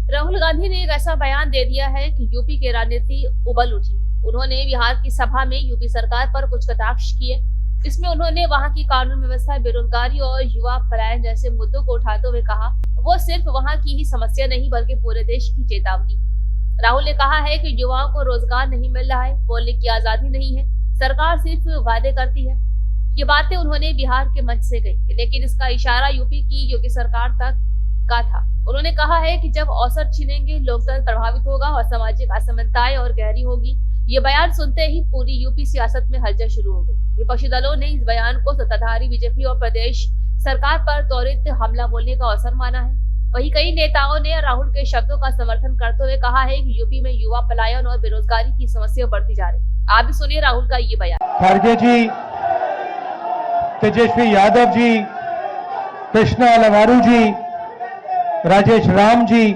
राहुल गांधी ने एक ऐसा बयान दे दिया है कि यूपी की राजनीति उबल उठी है। उन्होंने बिहार की सभा में यूपी सरकार पर कुछ कटाक्ष किए। इसमें उन्होंने वहां की कानून व्यवस्था, बेरोजगारी और युवा पलायन जैसे मुद्दों को उठाते हुए कहा, वो सिर्फ वहां की ही समस्या नहीं बल्कि पूरे देश की चेतावनी है। राहुल ने कहा है कि युवाओं को रोजगार नहीं मिल रहा है, बोलने की आजादी नहीं है, सरकार सिर्फ वादे करती है। ये बातें उन्होंने बिहार के मंच से कही, लेकिन इसका इशारा यूपी की योगी सरकार तक का था। उन्होंने कहा है कि जब अवसर छीनेंगे, लोकतंत्र प्रभावित होगा और सामाजिक असमानताएं और गहरी होगी। ये बयान सुनते ही पूरी यूपी सियासत में हलचल शुरू हो गई। विपक्षी दलों ने इस बयान को सत्ताधारी बीजेपी और प्रदेश सरकार पर त्वरित हमला बोलने का अवसर माना है। वहीं कई नेताओं ने राहुल के शब्दों का समर्थन करते हुए कहा है कि यूपी में युवा पलायन और बेरोजगारी की समस्या बढ़ती जा रही। आप भी सुनिए राहुल का ये बयान। खड़गे जी, तेजस्वी यादव जी, कृष्णा लवारू जी, राजेश राम जी,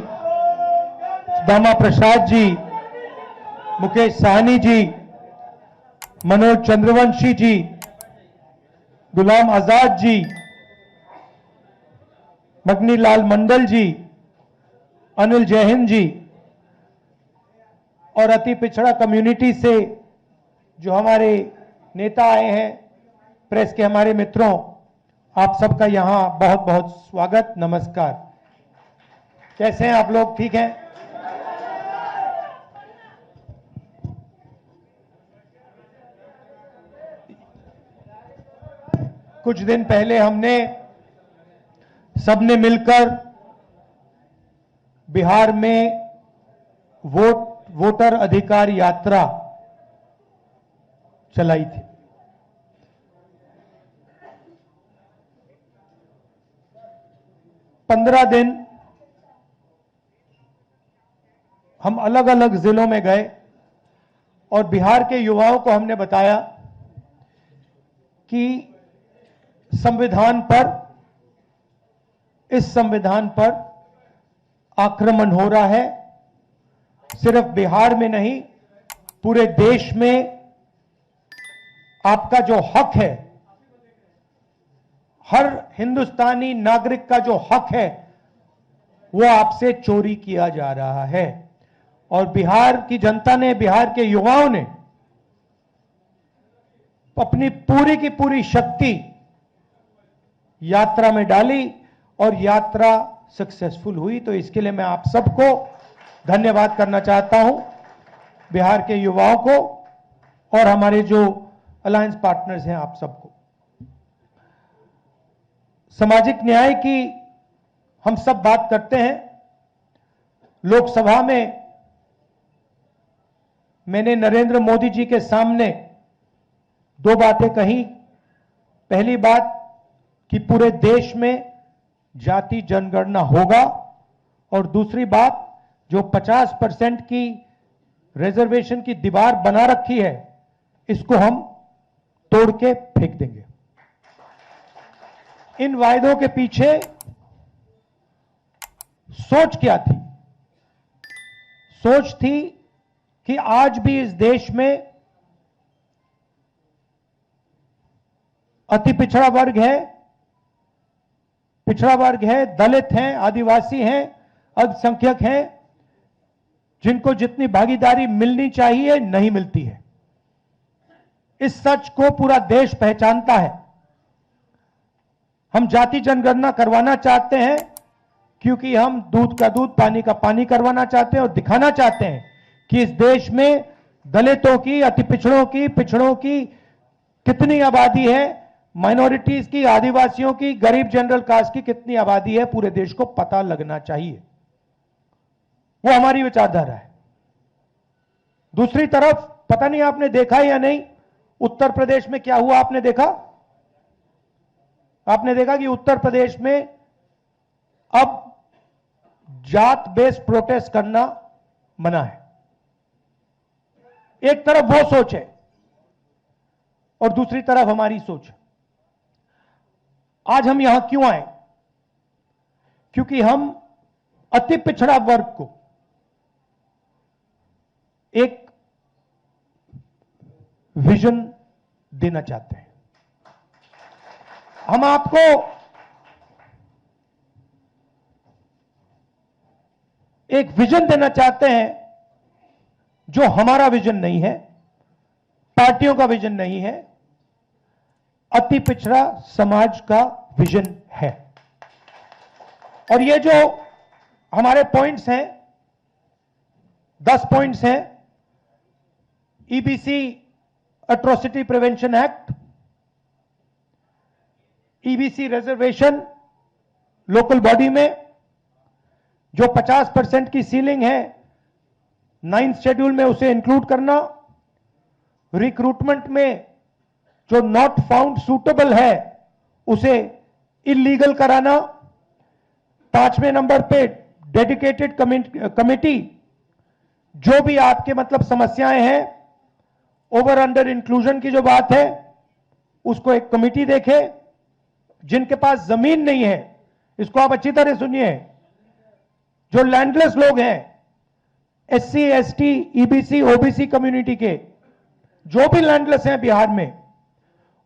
दामा प्रसाद जी, मुकेश साहनी जी, मनोज चंद्रवंशी जी, गुलाम आजाद जी, मगनी लाल मंडल जी, अनिल जैहिंद जी और अति पिछड़ा कम्युनिटी से जो हमारे नेता आए हैं, प्रेस के हमारे मित्रों, आप सबका यहां बहुत बहुत स्वागत, नमस्कार। कैसे हैं आप लोग? ठीक हैं? कुछ दिन पहले हमने सबने मिलकर बिहार में वोटर अधिकार यात्रा चलाई थी। पंद्रह दिन हम अलग अलग जिलों में गए और बिहार के युवाओं को हमने बताया कि इस संविधान पर आक्रमण हो रहा है। सिर्फ बिहार में नहीं, पूरे देश में आपका जो हक है, हर हिंदुस्तानी नागरिक का जो हक है, वो आपसे चोरी किया जा रहा है। और बिहार की जनता ने, बिहार के युवाओं ने अपनी पूरी की पूरी शक्ति यात्रा में डाली और यात्रा सक्सेसफुल हुई। तो इसके लिए मैं आप सबको धन्यवाद करना चाहता हूं, बिहार के युवाओं को और हमारे जो अलायंस पार्टनर्स हैं, आप सबको। सामाजिक न्याय की हम सब बात करते हैं। लोकसभा में मैंने नरेंद्र मोदी जी के सामने दो बातें कही। पहली बात कि पूरे देश में जाति जनगणना होगा, और दूसरी बात, जो 50% की रिजर्वेशन की दीवार बना रखी है, इसको हम तोड़ के फेंक देंगे। इन वायदों के पीछे सोच क्या थी? सोच थी कि आज भी इस देश में अति पिछड़ा वर्ग है, दलित हैं, आदिवासी हैं, अल्पसंख्यक हैं, जिनको जितनी भागीदारी मिलनी चाहिए नहीं मिलती है। इस सच को पूरा देश पहचानता है। हम जाति जनगणना करवाना चाहते हैं क्योंकि हम दूध का दूध, पानी का पानी करवाना चाहते हैं और दिखाना चाहते हैं कि इस देश में दलितों की, अति पिछड़ों की कितनी आबादी है, माइनॉरिटीज की, आदिवासियों की, गरीब जनरल कास्ट की कितनी आबादी है, पूरे देश को पता लगना चाहिए। वो हमारी विचारधारा है। दूसरी तरफ, पता नहीं आपने देखा या नहीं, उत्तर प्रदेश में क्या हुआ? आपने देखा कि उत्तर प्रदेश में अब जात बेस्ड प्रोटेस्ट करना मना है। एक तरफ वो सोच है और दूसरी तरफ हमारी सोच है। आज हम यहां क्यों आए? क्योंकि हम अति पिछड़ा वर्ग को एक विजन देना चाहते हैं। हम आपको एक विजन देना चाहते हैं जो हमारा विजन नहीं है, पार्टियों का विजन नहीं है, अति पिछड़ा समाज का विजन है। और ये जो हमारे पॉइंट्स हैं, 10 पॉइंट्स हैं, EBC atrocity prevention act, EBC reservation local body में जो 50% की सीलिंग है 9th शेड्यूल में उसे इंक्लूड करना, रिक्रूटमेंट में जो नॉट फाउंड सूटेबल है उसे इलीगल कराना, 5वें नंबर पे डेडिकेटेड कमेटी, जो भी आपके मतलब समस्याएं हैं, ओवर अंडर इंक्लूजन की जो बात है उसको एक कमेटी देखे। जिनके पास जमीन नहीं है, इसको आप अच्छी तरह सुनिए, जो लैंडलेस लोग हैं, SC, ST, EBC, OBC community के जो भी लैंडलेस हैं बिहार में,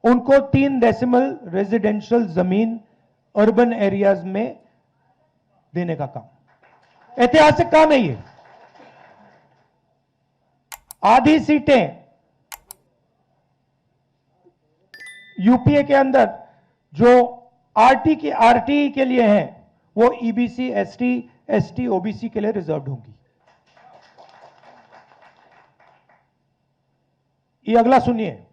उनको 3 डेसिमल रेजिडेंशियल जमीन अर्बन एरियाज में देने का काम, ऐतिहासिक काम है ये। आधी सीटें यूपीए के अंदर जो आरटी के लिए हैं वो ईबीसी, एसटी, ओबीसी के लिए रिजर्व्ड होंगी। ये अगला सुनिए,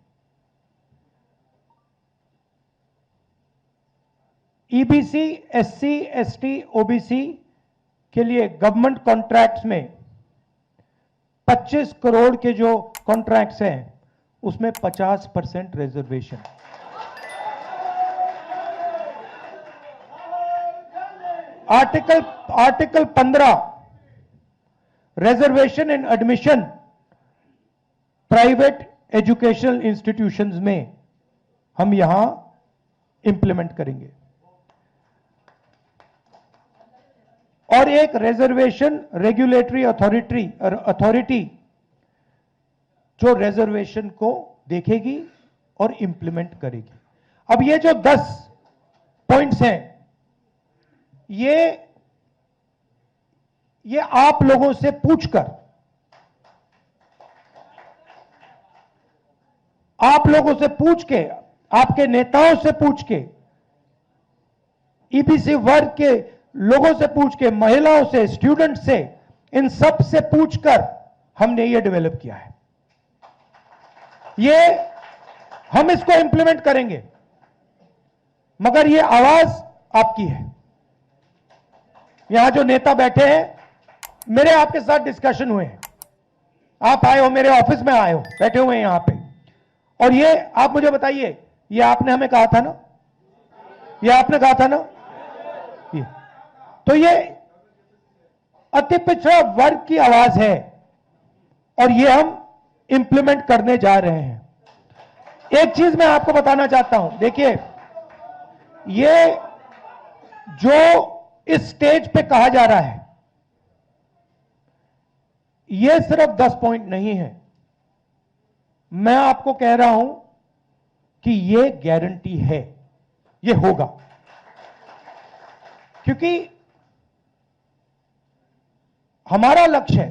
ईबीसी, एससी, एसटी, ओबीसी के लिए गवर्नमेंट कॉन्ट्रैक्ट्स में 25 करोड़ के जो कॉन्ट्रैक्ट्स हैं उसमें 50% रिजर्वेशन। आर्टिकल 15 रिजर्वेशन इन एडमिशन प्राइवेट एजुकेशनल इंस्टीट्यूशंस में हम यहां इंप्लीमेंट करेंगे। और एक रिजर्वेशन रेगुलेटरी अथॉरिटी जो रिजर्वेशन को देखेगी और इंप्लीमेंट करेगी। अब ये जो 10 पॉइंट्स हैं, ये आप लोगों से पूछकर, आप लोगों से पूछ के, आपके नेताओं से पूछ के, ईबीसी वर्ग के लोगों से पूछ के, महिलाओं से, स्टूडेंट से, इन सब से पूछकर हमने ये डेवलप किया है। ये हम इसको इंप्लीमेंट करेंगे, मगर ये आवाज आपकी है। यहां जो नेता बैठे हैं, मेरे आपके साथ डिस्कशन हुए हैं, आप आए हो, मेरे ऑफिस में आए हो, बैठे हुए हैं यहां पे, और ये आप मुझे बताइए, ये आपने हमें कहा था ना, ये आपने कहा था ना, ये तो ये अति पिछड़ा वर्ग की आवाज है और ये हम इंप्लीमेंट करने जा रहे हैं। एक चीज मैं आपको बताना चाहता हूं, देखिए, ये जो इस स्टेज पे कहा जा रहा है, ये सिर्फ 10 पॉइंट नहीं है। मैं आपको कह रहा हूं कि ये गारंटी है, ये होगा, क्योंकि हमारा लक्ष्य है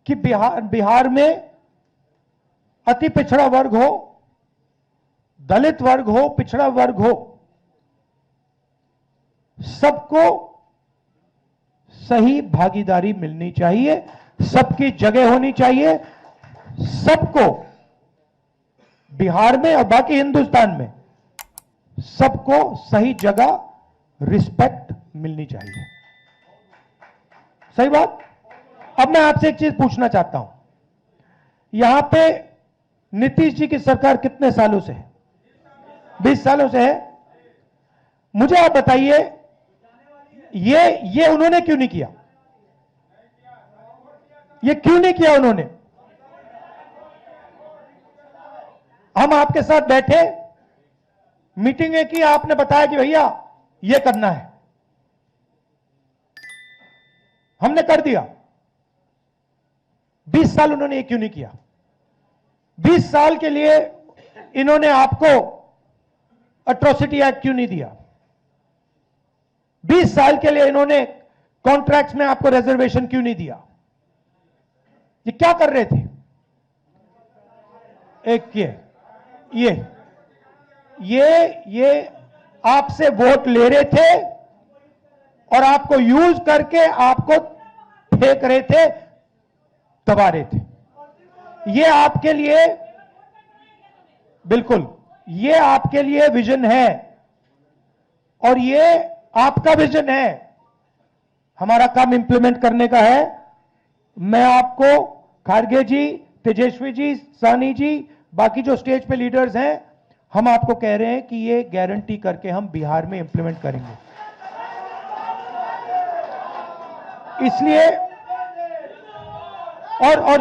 कि बिहार में अति पिछड़ा वर्ग हो, दलित वर्ग हो, पिछड़ा वर्ग हो, सबको सही भागीदारी मिलनी चाहिए, सबकी जगह होनी चाहिए, सबको बिहार में और बाकी हिंदुस्तान में सबको सही जगह रिस्पेक्ट मिलनी चाहिए। सही बात। अब मैं आपसे एक चीज पूछना चाहता हूं, यहां पे नीतीश जी की सरकार कितने सालों से है? 20 सालों से है। मुझे आप बताइए, ये उन्होंने क्यों नहीं किया? ये क्यों नहीं किया उन्होंने? हम आपके साथ बैठे, मीटिंगें की, आपने बताया कि भैया ये करना है, हमने कर दिया। 20 साल उन्होंने ये क्यों नहीं किया? 20 साल के लिए इन्होंने आपको एट्रोसिटी एक्ट क्यों नहीं दिया? 20 साल के लिए इन्होंने कॉन्ट्रैक्ट्स में आपको रिजर्वेशन क्यों नहीं दिया? ये क्या कर रहे थे? एक ये आपसे वोट ले रहे थे और आपको यूज करके आपको फेंक रहे थे, दबा रहे थे। ये आपके लिए, बिल्कुल ये आपके लिए विजन है और ये आपका विजन है। हमारा काम इंप्लीमेंट करने का है। मैं आपको खारगे जी, तेजस्वी जी, सानी जी, बाकी जो स्टेज पे लीडर्स हैं, हम आपको कह रहे हैं कि ये गारंटी करके हम बिहार में इंप्लीमेंट करेंगे। इसलिए और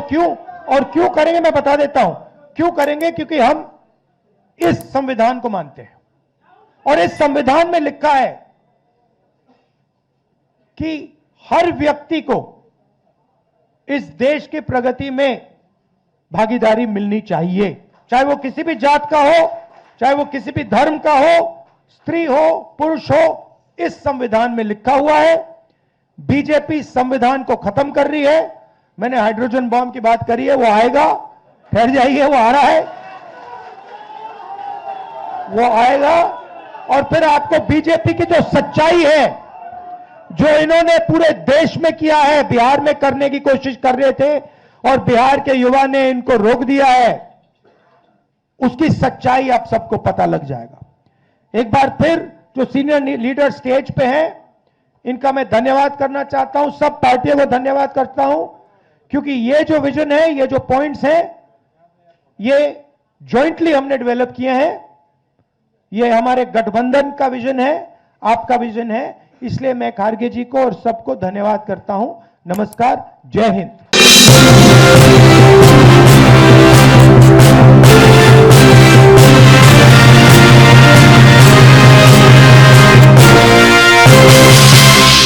क्यों करेंगे मैं बता देता हूं। क्यों करेंगे? क्योंकि हम इस संविधान को मानते हैं और इस संविधान में लिखा है कि हर व्यक्ति को इस देश की प्रगति में भागीदारी मिलनी चाहिए, चाहे वो किसी भी जात का हो, चाहे वो किसी भी धर्म का हो, स्त्री हो, पुरुष हो। इस संविधान में लिखा हुआ है। बीजेपी संविधान को खत्म कर रही है। मैंने हाइड्रोजन बॉम्ब की बात करी है, वो आएगा, ठहर जाइए, वो आ रहा है, वो आएगा। और फिर आपको बीजेपी की जो सच्चाई है, जो इन्होंने पूरे देश में किया है, बिहार में करने की कोशिश कर रहे थे और बिहार के युवा ने इनको रोक दिया है, उसकी सच्चाई आप सबको पता लग जाएगा। एक बार फिर जो सीनियर लीडर स्टेज पे हैं, इनका मैं धन्यवाद करना चाहता हूं। सब पार्टियों को धन्यवाद करता हूं, क्योंकि ये जो विजन है, ये जो पॉइंट्स हैं, ये जॉइंटली हमने डेवलप किए हैं। ये हमारे गठबंधन का विजन है, आपका विजन है। इसलिए मैं खारगे जी को और सबको धन्यवाद करता हूं। नमस्कार, जय हिंद।